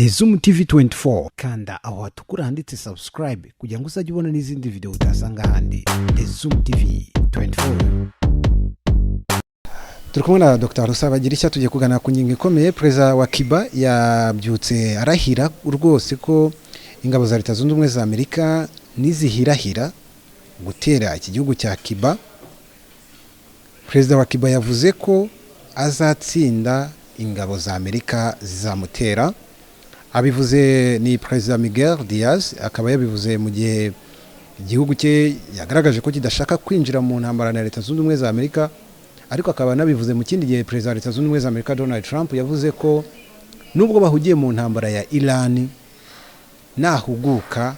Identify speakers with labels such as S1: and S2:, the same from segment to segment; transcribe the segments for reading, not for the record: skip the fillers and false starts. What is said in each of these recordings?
S1: The Zoom TV 24 kanda aho hatukura handitse subscribe kugira ngo uzajye ubona n'izindi video utasanga handi. The Zoom TV 24. Turi kumwe na Dr. Rusabagirishya tugiye kugana ku ngingo ikomeye. Perezida wa Cuba yabyutse arahira rwose ko ingabo za Leta Zunze Ubumwe za Amerika nizihirahira gutera iki gihugu cya Cuba. Perezida wa Cuba yavuze ko azatsinda ingabo za Amerika zizamutera. Abivuze ni Perezida Miguel Diaz, akaba yabivuze mu gihe igihugu cye yagaragaje ko kidashaka kwinjira mu ntambara na Leta Zunze Ubumwe za Amerika, ariko akaba nabivuze mu kindi gihe Perezida wa Leta Zunze Ubumwe za Amerika Donald Trump yavuze ko nubwo bahugiye mu ntambara ya Iran nahuguka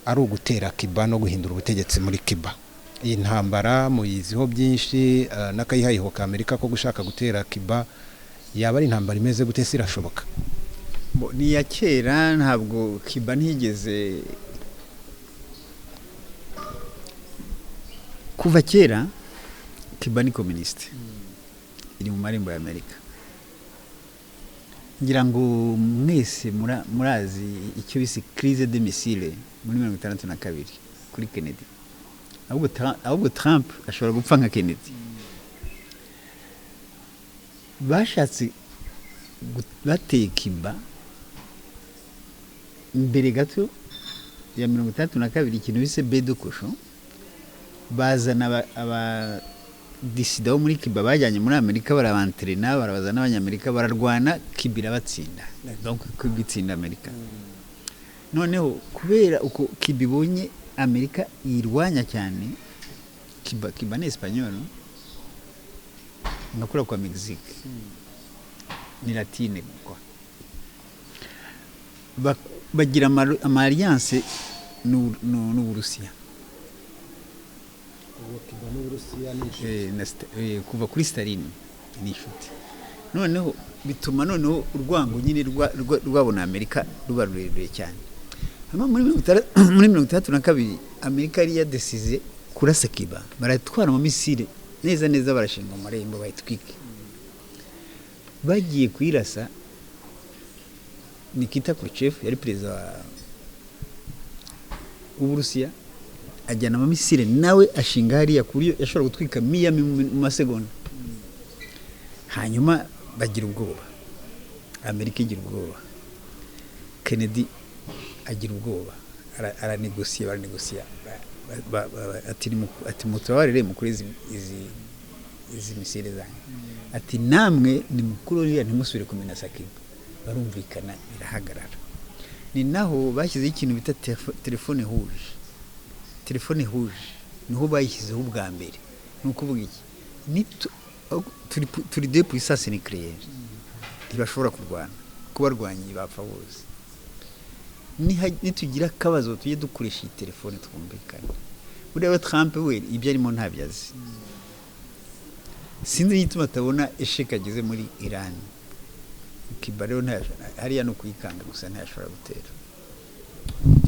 S1: ari ugutera Cuba no guhindura ubutegetsi muri Cuba. Iyi ntambara muyiziho byinshi n'akayihayiho ka Amerika ko gushaka gutera Cuba, yaba ari intambara imeze gute sirashoboka?
S2: Ni ya kera, ntabwo Cuba ntigeze kuva kera. Cuba ni communiste, iri mu marembo ya Amerika. Ngira ngo mwese murazi icyo bise crise de missile muri 1962 kuri Kennedy. Ahubwo Trump ashobora gupfa nka Kennedy. Bashatse bateye Cuba mbere gato ya 1962 ikintu bise bedo cochon. Bazana aba disida muri Cuba bajyanye muri Amerika, barabantrena, barabazana n'abanyamerika, bararwana, Cuba irabatsinda. Donc Cuba itsinda Amerika. Noneho kubera uko Cuba ibonye Amerika irwanya cyane, Cuba ni Espanyol, ngakura kwa Mexique, ni Latine kwa bagira ama alliance n'Uburusiya. Kuva kuri Stalin ni inshuti. Noneho bituma noneho urwango nyine rwabona Amerika ruba rurerure cyane. Muri 1962 Amerika yari yadesize kurasa Cuba, baratwara mu misile neza barashinga mu marembo bayitwike. Bagiye kwirasa, Nikita Khrushchev yari perezida w'Uburusiya, ajyana mu misile nawe ashinga hariya kuriyo yashobora gutwika Miami mu masegonda. Hanyuma bagira ubwoba, Amerika igira ubwoba, Kennedy agira ubwoba, baranegosiya ati mutabarire mukuri izi misile zanyu, ati namwe ni mukuru uriya ntimusubire kumenasa Cuba. Barumvikana, birahagarara. Ni naho bashyize ikintu bita telefone rouge, niho bayishyizeho ubwa mbere. Ni ukuvuga iki, turi de puissance nucléaire, ntibashobora kurwana, kubarwanyi bapfa bose. Nitugira akabazo tujye dukoresha iyi telefone twumvikana. Buriya Trump we ibyo arimo ntabyazi, sinzi igituma atabona esheka ageze muri Iran. Cuba rero hariya no kuyikanga gusa ntashobora gutera.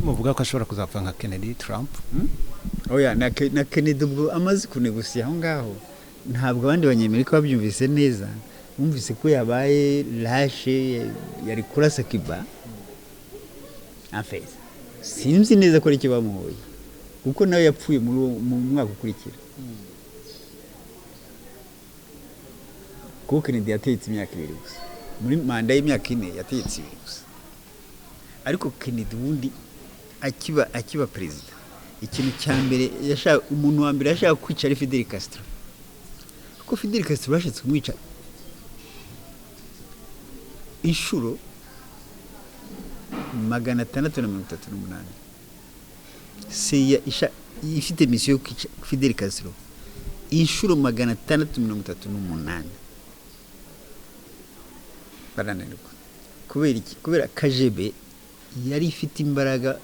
S1: Muvuga ko ashobora kuzapfa nka Kennedy Trump?
S2: Oya, na Kennedy ubwo amaze kunegosiya aho ngaho, ntabwo abandi banyamerika babyumvise neza. Bumvise ko yabaye lashe, yari kurasa Cuba. En fait, sinzi neza ko ari cyo bamuhoye, kuko nawe yapfuye mu mwaka ukurikira. Kuko Kennedy yatetse imyaka 2 gusa, muri manda y'imyaka 4 yatetse 2 gusa. Ariko Kennedy wundi akiba perezida, ikintu cya mbere yashaka, umuntu wa mbere yashaka kwica ari Fidel Castro. Kuko Fidel Castro bashatse kumwica inshuro 638. Seya ifite mission kwica Fidel Castro inshuro 638. Barananirwa. Kubera iki? Kubera KGB yari ifite imbaraga.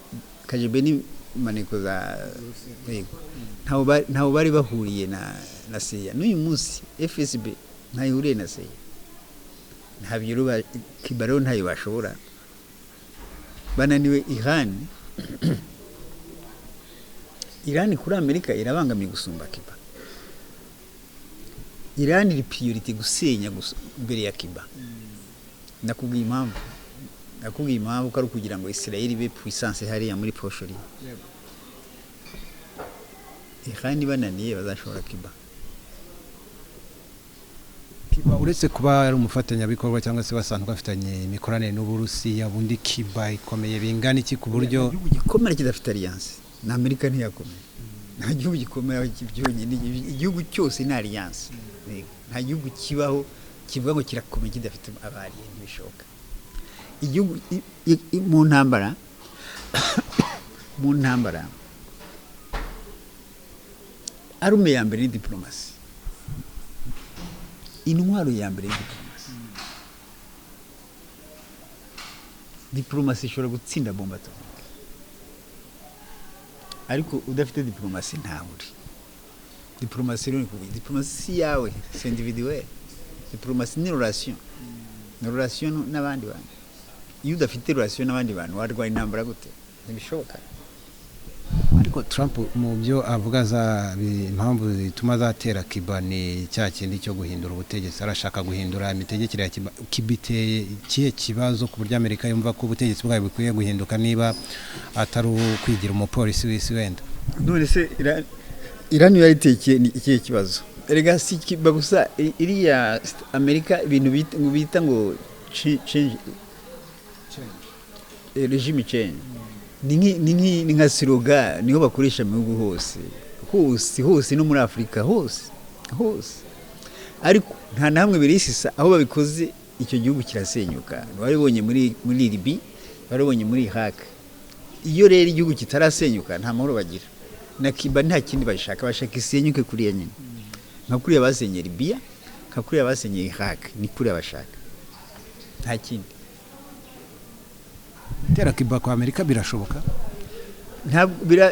S2: KGB ni maneko za ntaho bari bahuriye na Seya. N'uyu munsi FSB ntayihuriye na Seya. Ntabyo ruba Cuba rero ntayo bashobora. Bananiwe Iran kuri Amerika irabangamiye gusumba Cuba. Iran iri priority gusenya mbere ya Cuba. Nakubwiye impamvu nakubwiye impamvu ko ari kugira ngo Israel ibe puissance hariya muri Proche-Orient. Iran bananiye bazashobora Cuba.
S1: Cuba uretse kuba ari umufatanyabikorwa cyangwa se basanzwe bafitanye imikoranire n'Uburusiya, bundi Cuba ikomeye bingana iki ku buryo
S2: gikomera kidafite alliance na Amerika ntiyakomeye. Nta gihugu gikomera cy'ibyonyine, igihugu cyose ni alliance. Nta gihugu kibaho kivuga ngo kirakomeye kidafite abari ntibishoboka. Igihugu mu ntambara arume ya mbere ni diplomasi, intwaro ya mbere ni diplomasi. Diplomasi ishobora gutsinda bomba atomike, ariko udafite diplomasi ntawe uri. Diplomasi rero ni kuvuga diplomasi yawe c'est individuel, diplomasi ni relation n'abandi bantu. Iyo udafite relation n'abandi bantu warwara intambara gute? Ntibishoboka.
S1: ariko Trump mu byo avuga za impamvu zituma zatera Cuba ni cya kindi cyo guhindura ubutegetsi, arashaka guhindura imitegekere ya Cuba. Cuba iteye ikihe kibazo ku buryo Amerika yumva ko ubutegetsi bwayo bukwiye guhinduka niba atari ukwigira umupolisi w'isi wenda?
S2: None se Iran yariteye ikihe kibazo? Erega si Cuba gusa, iriya Amerika ibintu bita ngo change regime change ni nka siroga niho bakoresha mu bihugu hose no muri Afrika hose. Ariko nta namwe birisisa aho babikoze icyo gihugu kirasenyuka. Waribonye muri Libya, waribonye muri Iraq. Iyo rero igihugu kitarasenyuka nta mahoro bagira. Na Cuba nta kindi bashaka isenyuke kuri ya nyine. Nka kuri basenye Libya, nka kuri basenye Iraq, ni kuri bashaka. Nta kindi.
S1: Tera Cuba kwa Amerika birashoboka?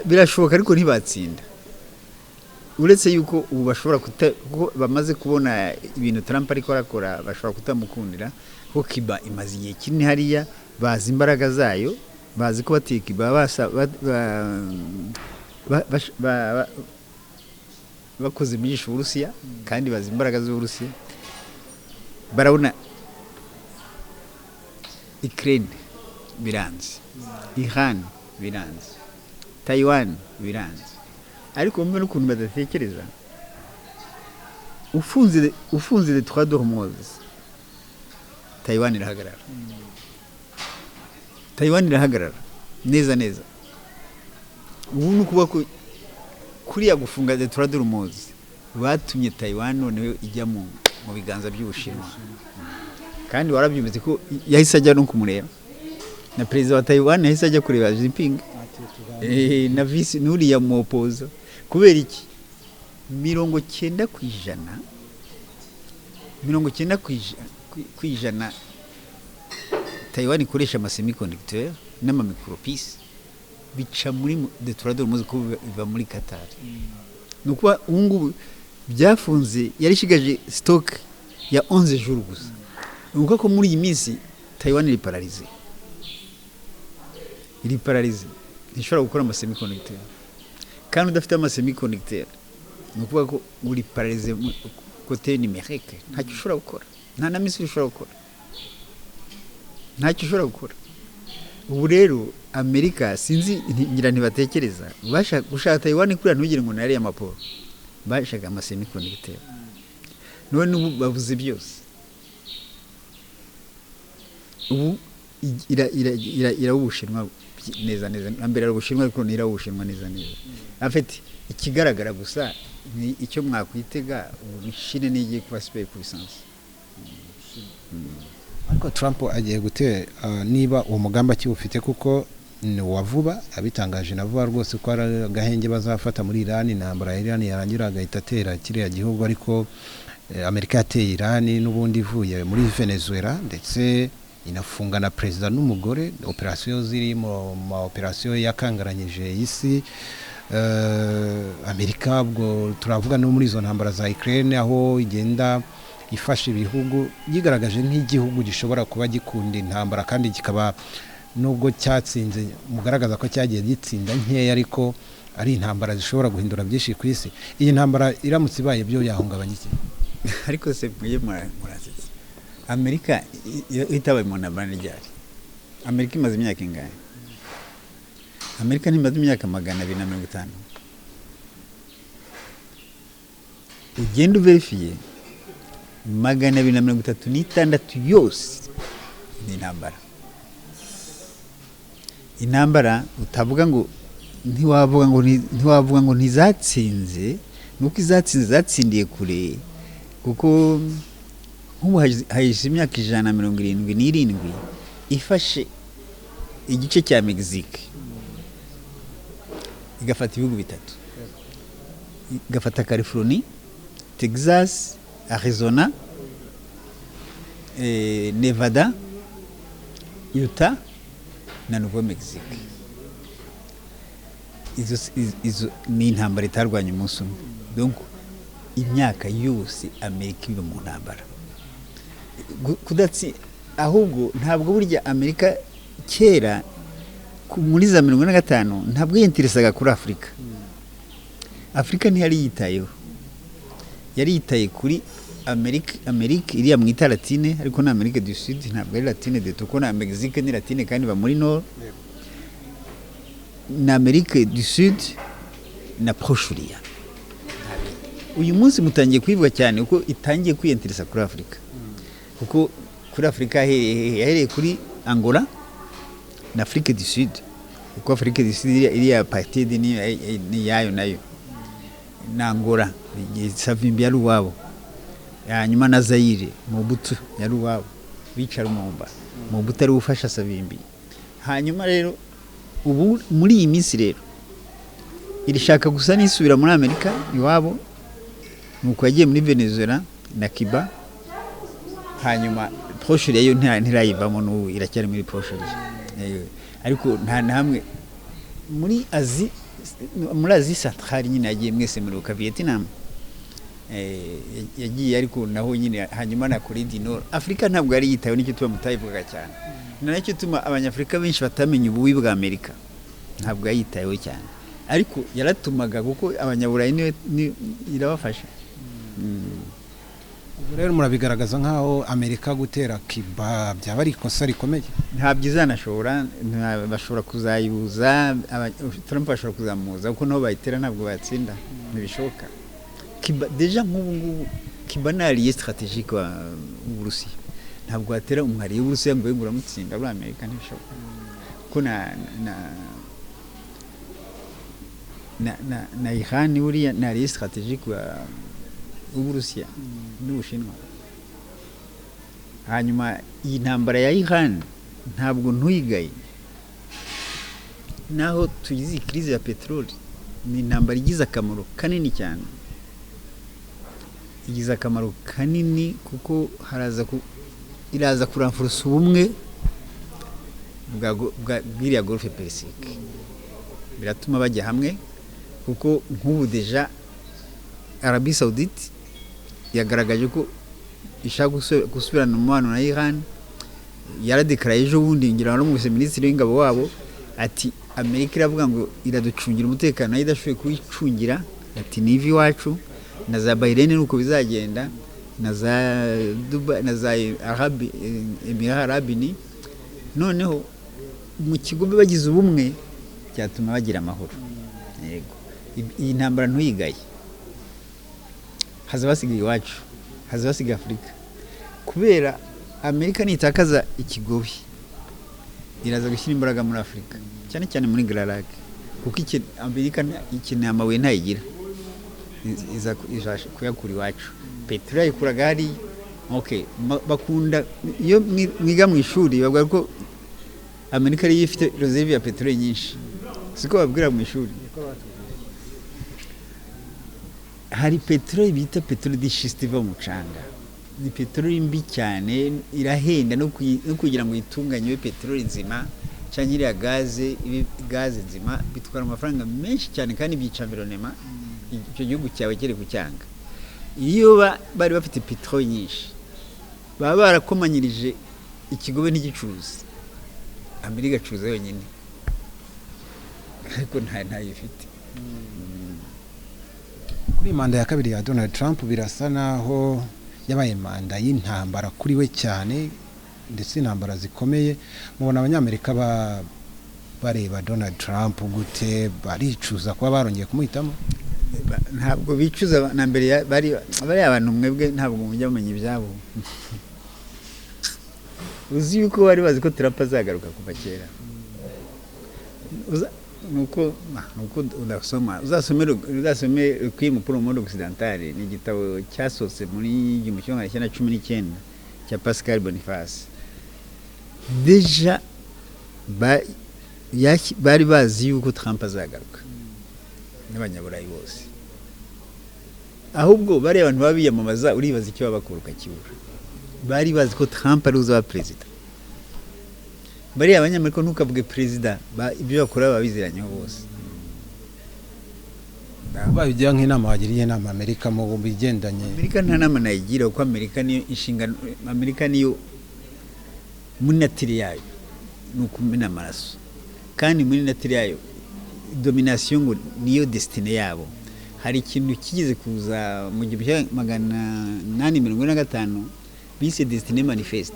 S2: Birashoboka ariko ntibatsinda. Uretse yuko ubu bashobora bamaze kubona ibintu Trump ariko arakora, bashobora kutamukundira ko Cuba imaze igihe kinini hariya, bazi imbaraga zayo, bazi ko bateye Cuba bakoze ibyisho Uburusiya kandi bazi imbaraga z'Uburusiya. Barabona Ukraine biranze, Iran biranze, Taiwan biranze. Ariko mbere n'ukuntu badatekereza, ufunze les trois d'Hormuz, Taiwan irahagarara neza. Ubu nukuba ko kuriya gufunga les trois d'Hormuz batumye Taiwan none ijya mu biganza by'Ubushinwa. Kandi warabyumvise ko yahise ajya no kumureba. Na perezida wa Taiwan yahise ajya kureba Xi Jinping. Na vice n'uriya mu opposa. Kubera iki? 90% Taiwan ikoresha ama semiconducteur n'ama micropiece bica muri Detroit d'Hormuz ko biva muri Qatar. Nuko ungu byafunze yarishigaje stock ya 11 jours gusa. Nuko ko muri iyi minsi Taiwan iri paralysé. Ntishobora gukora ama semiconducteur. Kandi udafite ama semiconducteur nuko ko uri paralysé côté numérique. Ntacyo ushobora gukora. Nta na Misiri ushobora gukora. Ntacyo ushobora gukora. Ubu rero Amerika sinzi ngira ntibatekereza gushaka Taiwan kuri ntugire ngo nari amaporo. Bashaka ama semiconducteur. None ubu bavuze byose. Ubu ira Ubushinwa neza ambere ari Ubushinwa ariko nira Ubushinwa neza. Afite ikigaragara gusa ni icyo mwakwitega ubishine nigiye kuba super puissance.
S1: Ariko Trump agiye gute niba uwo mugamba cyufite kuko ni wavuba abitangaje na vuba rwose ko ari gahenge bazafata muri Iran, intambara ya Iran yarangira agahita atera kiriya gihugu. Ariko Amerika yateye Iran n'ubundi ivuye muri Venezuela ndetse inafunga na president n'umugore. Operation ziri mu operation yakangaranyije isi. Amerika bwo turavuga no muri izo ntambara za Ukraine aho igenda ifasha ibihugu yigaragaje nk'igihugu gishobora kuba gikunda intambara kandi kikaba nubwo cyatsinze mugaragaza ko cyagiye gitsinda nkeya ariko ari intambara zishobora guhindura byinshi ku isi. Iyi ntambara iramutse ibaye byo yahungabanya iki?
S2: Ariko se mwiye murazize Amerika itabaye mu ntambara ryari Amerika imaze imyaka ingahe? Amerika ntimaze imyaka 250. Ugenda uverifiye 236 yose ni intambara utavuga ngo ntiwavuga ngo ntizatsinze, nuko izatsinze zatsindiye kure, kuko nk'ubu hahise imyaka 177 ifashe igice cya Mexique igafata ibihugu bitatu, igafata California, Texas, Arizona, Nevada, Utah na Nouveau Mexique. Izo ni intambara itarwanya umunsi umwe. Donc imyaka yose Amerika iba mu ntambara, kudatsi ahubwo ntabwo burya Amerika kera muri za 1945 ntabwo yinteresaga kuri Afrika. Afrika ntiyari yitayeho, yari yitaye kuri Amerika iriya mwita Latine, ariko na Amerika du Sud ntabwo ari Latine de tuko na Mexique ni Latine kandi ba muri Nord, na Amerika du Sud na Proche-Orient. Uyu munsi mutangiye kwivuga cyane uko itangiye kwiyinteresa kuri Afrika, kuko kuri Afrika yahereye kuri Angola na Afrika du Sud, kuko Afrika du Sud iriya apartheid ni yayo nayo, na Angola Savimbi yari uwabo, hanyuma na Zaire Mobutu yari uwabo, bicara Lumumba, Mobutu ari ufasha Savimbi. Hanyuma rero ubu muri iyi minsi rero irishaka gusa nisubira muri Amerika iwabo, nuko yagiye muri Venezuela na Cuba, hanyuma Proche-Orient yo ntirayivamo n'ubu iracyari muri Proche-Orient. Ariko nta namwe muri Asie Centrale nyine yagiye mwese muri Vietnam, yagiye ariko naho nyine, hanyuma na Korea du Nord. Afrika ntabwo yari yitayeho, nicyo tuba mutayivuga cyane, nacyo tuma abanyafrika benshi batamenya ububi bwa Amerika, ntabwo yayitayeho cyane, ariko yaratumaga kuko abanyaburayi ni irabafasha.
S1: Rero murabigaragaza nkaho Amerika gutera Cuba byaba ari ikosa rikomeye.
S2: Nta byiza nashobora bashobora kuzayuza, Trump ashobora kuzamuza kuko naho bayitera ntabwo batsinda, ntibishoboka. Cuba deja nk'ubu Cuba ni allié stratégique wa Uburusiya, ntabwo atera umwari w'Uburusiya ngo yegura mutsinda muri Amerika, ntibishoboka. Kuko na Iran uriya ni allié stratégique wa Uburusiya n'Ubushinwa. Hanyuma iyi ntambara ya Iran ntabwo ntuyigaye, naho tugize crise ya petroli, ni intambara igize akamaro kanini cyane, igize akamaro kanini kuko iraza kuramfursa ubumwe bw'iriya Golfe Persique, biratuma bajya hamwe, kuko nk'ubu deja Arabie Saoudite yagaragaje ko ishaka gusubirana umubano na Iran. Yaradekaraye ejo bundi, ngira no mu minisitiri w'ingabo wabo ati Amerika iravuga ngo iraducungira umutekano, nayo idashoboye kuwicungira, ati nivi wacu na za Bahrain nuko bizagenda, na za Dubai na za Emirats Arabes Unis. Noneho mu kigo bagize ubumwe cyatuma bagira amahoro. Yego, iyi ntambara ntuyigaye, hazabasigaye iwacu, hazabasigaye Afrika, kubera Amerika nitakaza ikigobi iraza gushyira imbaraga muri Afrika, cyane cyane muri Grand kuko Amerika ikeneye amabuye ntayigira, iza kuyakura iwacu. Peteroli ikuraga hari, okay, bakunda iyo mwiga mu ishuri bavuga ko Amerika ari ifite reserve ya peteroli nyinshi, siko babwira mu ishuri. Hari peteroli bita peteroli de schiste iva mu mucanga, ni peteroli mbi cyane, irahenda no kugira ngo itunganye peteroli nzima cyangwa iriya gaze nzima, bitwara amafaranga menshi cyane kandi byica environnement, icyo gihugu cyawe kiri kucyanga. Iyo bari bafite peteroli nyinshi baba barakomanyirije ikigobe ntigicuruza, Amerika igacuruza yonyine, ariko ntayo ifite.
S1: Kuri manda ya kabiri ya Donald Trump birasa naho yabaye manda y'intambara kuri we cyane, ndetse intambara zikomeye mubona abanyamerika bareba Donald Trump gute, baricuza kuba barongeye kumuhitamo?
S2: Ntabwo bicuza na mbere bari abantu mwebwe ntabwo mujya mumenya ibyabo. Uzi yuko bari bazi ko Trump azagaruka kuva kera. Nuko uzasome Crime pour le monde occidental, ni igitabo cyasose muri 1919 cya Pascal Boniface. Deja bari bazi yuko Trump azagaruka n'abanyaburayi bose, ahubwo bari abantu babiyamamaza uribaza icyo babakuruka kibura. Bari bazi ko Trump ari uzaba perezida. Bari abanyamerika ntukavuge perezida, ibyo bakora babiziranyeho bose.
S1: Babijya nk'inama wagiriye inama Amerika mu bigendanye.
S2: Amerika nta nama nayigira kuko Amerika niyo inshingano, Amerika niyo muri natire yayo nukumena amaraso, kandi muri natire yayo domination ngo niyo destiny yabo. Hari ikintu kigeze kuza mu 1845 bise Destiny Manifest,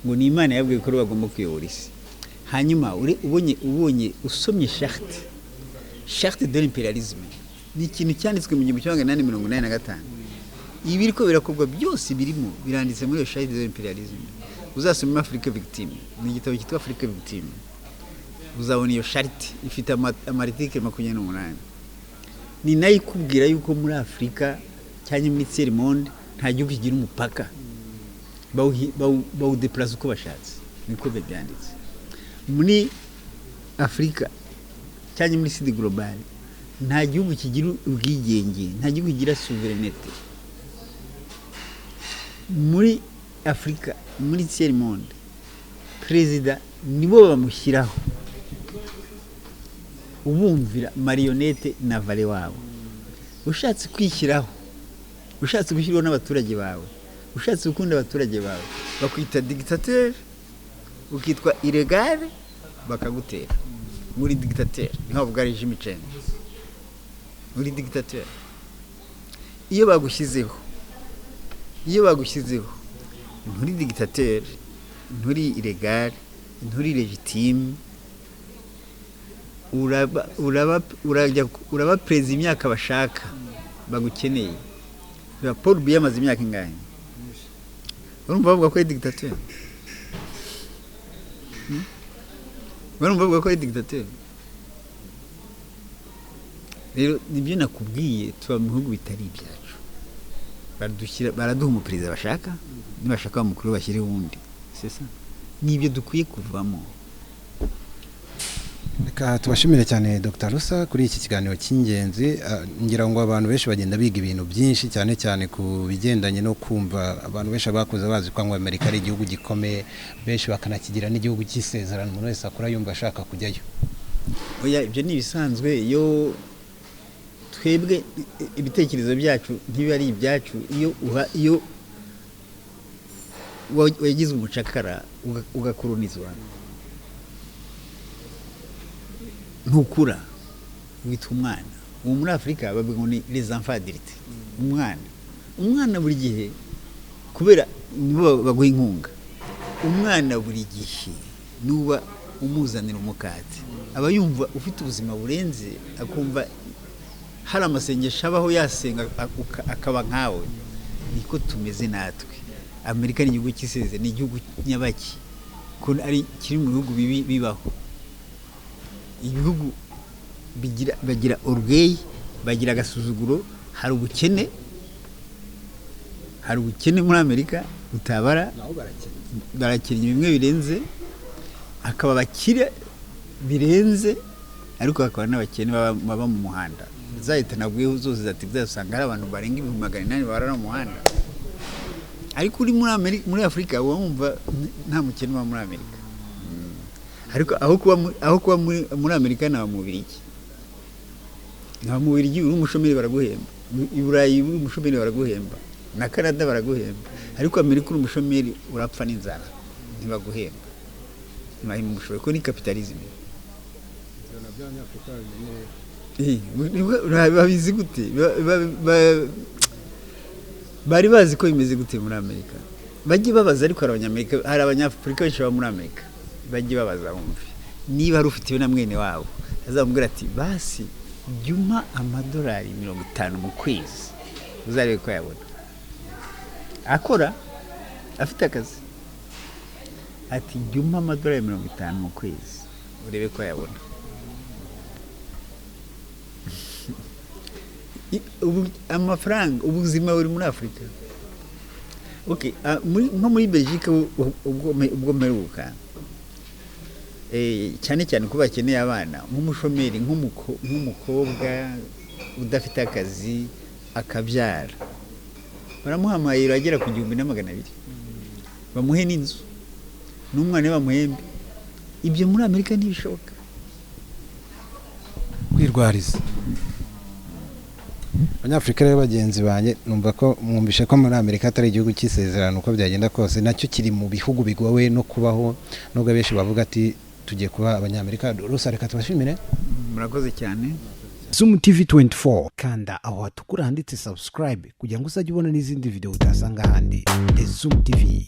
S2: ngo ni Imana yabwiye ko bagomba kuyobora isi. Hanyuma ubonye usomye charte de l'impérialisme, ni ikintu cyanditswe mu 1885. Ibi biriko birakorwa byose birimo biranditse muri charte de l'impérialisme. Uzasoma Africa Victime, ni igitabo cyitwa Africa Victime, uzabona iyo charte ifite amarticle 28. Ni nayo ikubwira yuko muri Afrika cyane muri tiers monde nta gihugu kigira umupaka, bawudeplace uko bashatse, niko byanditse. Muri Afrika cyane muri sud global nta gihugu kigira ubwigenge, nta gihugu kigira souveraineté. Muri Afrika muri tiers monde perezida nibo bamushyiraho, ubumvira marionette na vale wabo. Ushatse kwishyiraho, ushatse gushyiraho n'abaturage bawe, ushatse gukunda abaturage bawe, bakwita dictateur, ukitwa illégal, bakagutera. Muri dictateur niho bavuga regime change. Muri dictateur iyo bagushyizeho nturi dictateur, nturi illégal, nturi légitime, uraba perezida imyaka bashaka bagukeneye. Paul Biya amaze imyaka ingahe? Urumva bavuga ko ari dictateur? Urumva bavuga ko ari dictateur? Rero nibyo nakubwiye, tuba mu bihugu bitari ibyacu, baraduha umuperezida bashaka, nibashaka umukuru bashyire wundi. C'est ça, nibyo dukwiye kuvamo.
S1: Reka tubashimire cyane Dr. Rusa kuri iki kiganiro cy'ingenzi. Ngira ngo abantu benshi bagenda biga ibintu byinshi cyane cyane ku bigendanye no kumva. Abantu benshi bakuze bazi ko Amerika ari igihugu gikomeye, benshi bakanakigira n'igihugu cy'isezerano, umuntu wese akora yumva ashaka kujyayo.
S2: Oya, ibyo ni bisanzwe. Iyo twebwe ibitekerezo byacu ntibi ari ibyacu, iyo wagize umucakara ugakolonizwa, ntukura, witwa umwana. Ubu muri Afrika bavuga ngo ni les enfants adultes. Umwana buri gihe, kubera nibo baguha inkunga, umwana buri gihe nuba umuzanira umukate, aba yumva ufite ubuzima burenze, akumva hari amasengesho abaho yasenga akaba nkawe. Niko tumeze natwe. Amerika ni igihugu cy'iseze, ni igihugu nyabaki, ko ari kiri mu bihugu bibaho. Ibihugu bagira orgueil, bagira agasuzuguro. Hari ubukene muri Amerika utabara, barakennye bimwe birenze, akaba bakire birenze, ariko hakaba n'abakene baba mu muhanda. Zahita nabwiyeho zose zati zasanga hari abantu barenga 800 barara mu muhanda. Ariko uri muri Afrika wumva nta mukene wa muri Amerika. Ariko aho kuba muri Amerika na mu Bubiligi, uri umushomeri baraguhemba. I Burayi uri umushomeri baraguhemba, na Canada baraguhemba. Ariko Amerika uri umushomeri urapfa n'inzara, ntibaguhemba. Mwahimba umushomeri ko ni capitalisme. Babizi gute? Bari bazi ko bimeze gute muri Amerika. bajye babaza ariko abanyamerika hari abanyafurika benshi baba muri Amerika bajye babaza bumve niba ari ufite na mwene wabo azamubwira ati basi juma amadolari 50 mu kwezi uzarebe ko yabona akora afite akazi ati juma amadolari 50 mu kwezi urebe ko yabona amafaranga ubuzima buri muri Afrika. Okay, nko muri Belgique ubwo meruka cyane cyane ko bakeneye abana nk'umushomeri nk'umukobwa udafite akazi akabyara baramuhamayira agera ku 1200 bamuhe n'inzu n'umwana bamuhembe. Ibyo muri Amerika ntibishoboka
S1: kwirwariza. Abanyafurika rero bagenzi banye numva ko mwumvishe ko muri Amerika atari igihugu cy'isezerano uko byagenda kose nacyo kiri mu bihugu bigowe no kubaho nubwo benshi bavuga ati tugiye kuba abanyamerika. Rusa reka tubashimire,
S2: murakoze cyane.
S1: Zoom TV 24 kanda aho hatukura handitse subscribe kugira ngo uzajye ubona n'izindi video utasanga handi. Zoom TV.